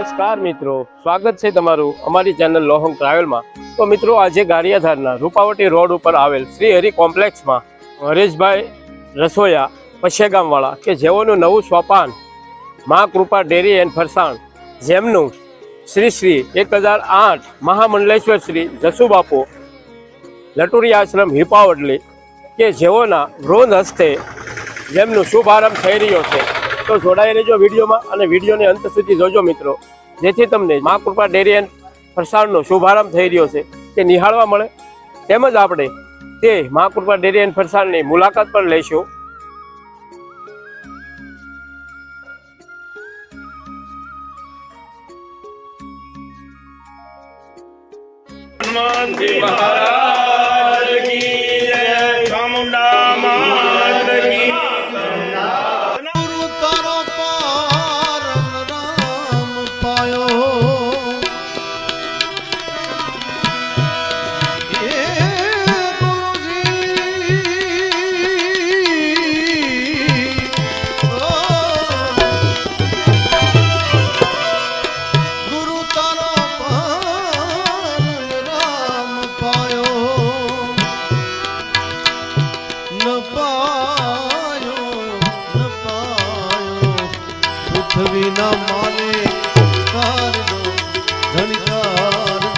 નમસ્કાર મિત્રો, સ્વાગત છે તમારું અમારી ચેનલ લોહંગ ટ્રાવેલમાં। તો મિત્રો, આજે ગારિયાધારના રૂપાવટી રોડ ઉપર આવેલ શ્રી હરિ કોમ્પ્લેક્સમાં હરેશભાઈ રસોયા પશ્યાગામવાળા કે જેઓનું નવું સોપાન મા કૃપા ડેરી એન્ડ ફરસાણ, જેમનું શ્રી શ્રી 1008 મહામંડલેશ્વર શ્રી જસુબાપુ લટુરી આશ્રમ હિપાવડલી કે જેઓના વૃંદ હસ્તે જેમનું શુભારંભ થઈ રહ્યો છે। તો જોડાઈ રહેજો વિડીયોમાં અને વિડીયોને અંત સુધી જોજો મિત્રો, જેથી તમને મા કૃપા ડેરી એન્ડ ફરસાણનો શુભારંભ થઈ રહ્યો છે તે નિહાળવા મળે, તેમજ આપણે તે મા કૃપા ડેરી એન્ડ ફરસાણની મુલાકાત પણ લઈશું। હનુમાનજી મહારાજ કી જય, ચામુંડા માત કી ગુરુ તારો પાર રામ પાયો એ ગુરુ તારો પાર રામ પાયો ન પાયો પૃથ્વી ના માને કારજો ધણકારજો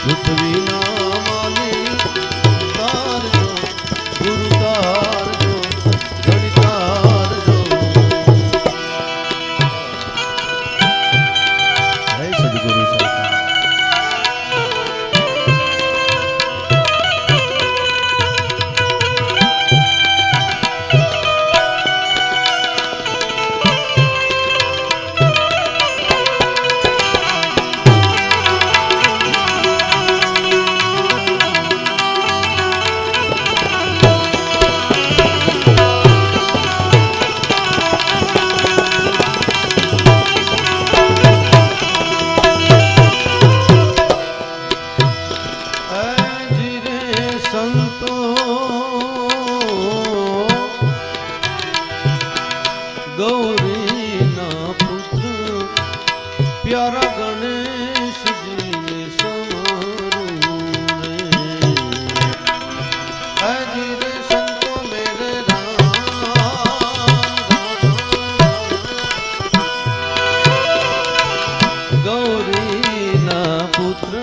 પૃથ્વી ના માને કારજો ગુરુ કારજો ધણકારજો। જય સદગુરુ સરકાર। संतो गौरी ना पुत्र प्यारा गणेश जी ने समरू रे। जी रे संतो मेरे राम गौरी ना पुत्र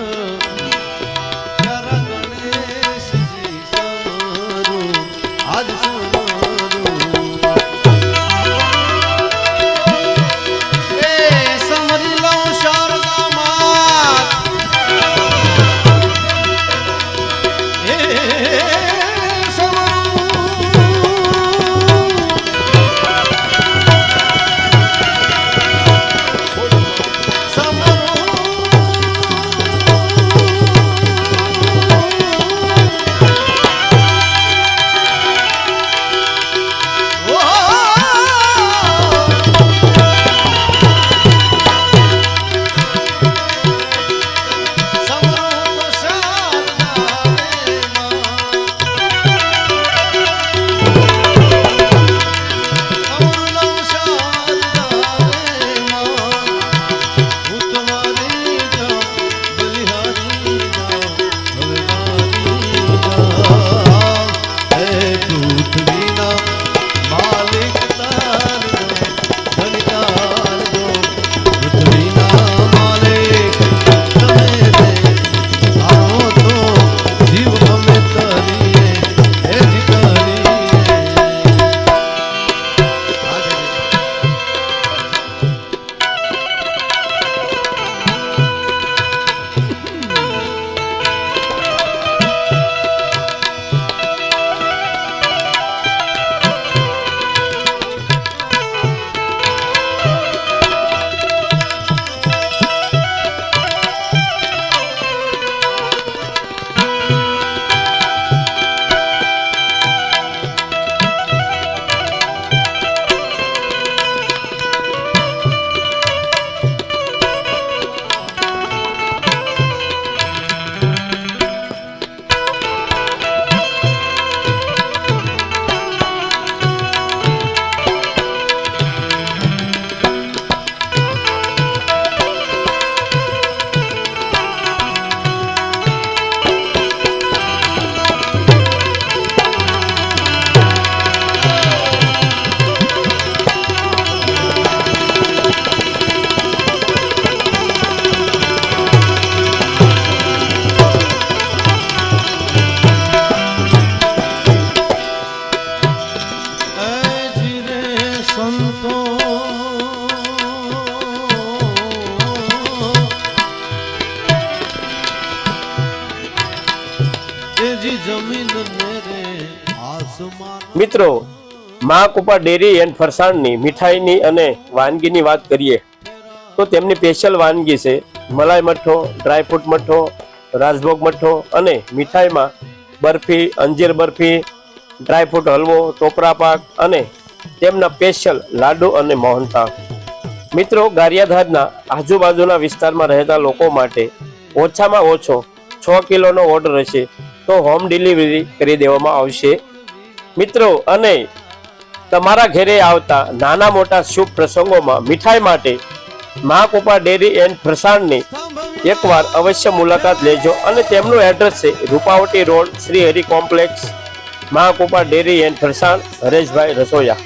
समझ लो शारदा મિત્રો, મા કૃપા ડેરી એન્ડ ફરસાણની મીઠાઈની અને વાનગીની વાત કરીએ તો તેમની સ્પેશિયલ વાનગી છે મલાઈ મઠ્ઠો, ડ્રાયફ્રૂટ મઠ્ઠો, રાજભોગ મઠ્ઠો અને મીઠાઈમાં બરફી, અંજીર બરફી, ડ્રાયફ્રૂટ હલવો, ટોપરા પાક અને તેમના સ્પેશિયલ લાડુ અને મોહનથાળ. મિત્રો, ગારિયાધારના આજુબાજુના વિસ્તારમાં રહેતા લોકો માટે ઓછામાં ઓછો 6 કિલોનો ઓર્ડર હશે તો હોમ ડિલિવરી કરી દેવામાં આવશે. મિત્રો, અને તમારા ઘરે આવતા નાના મોટા શુભ પ્રસંગોમાં મીઠાઈ માટે મા કૃપા ડેરી એન્ડ ફરસાણની એકવાર અવશ્ય મુલાકાત લેજો. અને તેમનું એડ્રેસ છે રૂપાવટી રોડ, શ્રી હરિ કોમ્પ્લેક્સ, મા કૃપા ડેરી એન્ડ ફરસાણ, હરેશભાઈ રસોયા.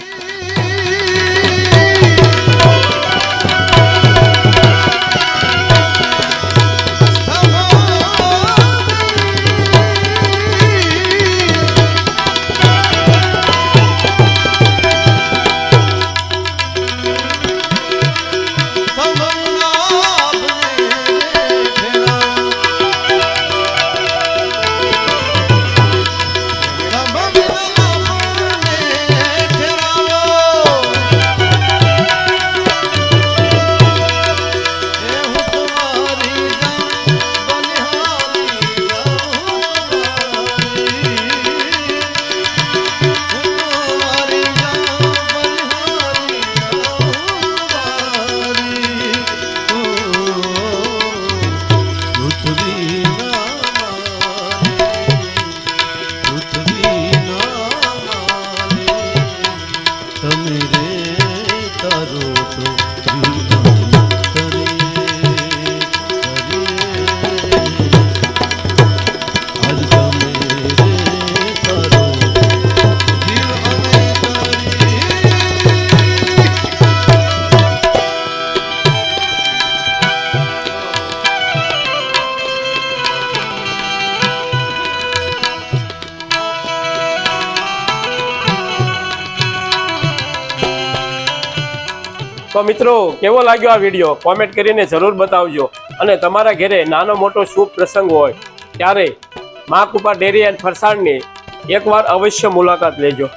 તો મિત્રો, કેવો લાગ્યો આ વિડીયો કોમેન્ટ કરીને જરૂર બતાવજો. અને તમારા ઘરે નાનો મોટો શુભ પ્રસંગ હોય ત્યારે મા કૃપા ડેરી એન્ડ ફરસાણની એકવાર અવશ્ય મુલાકાત લેજો.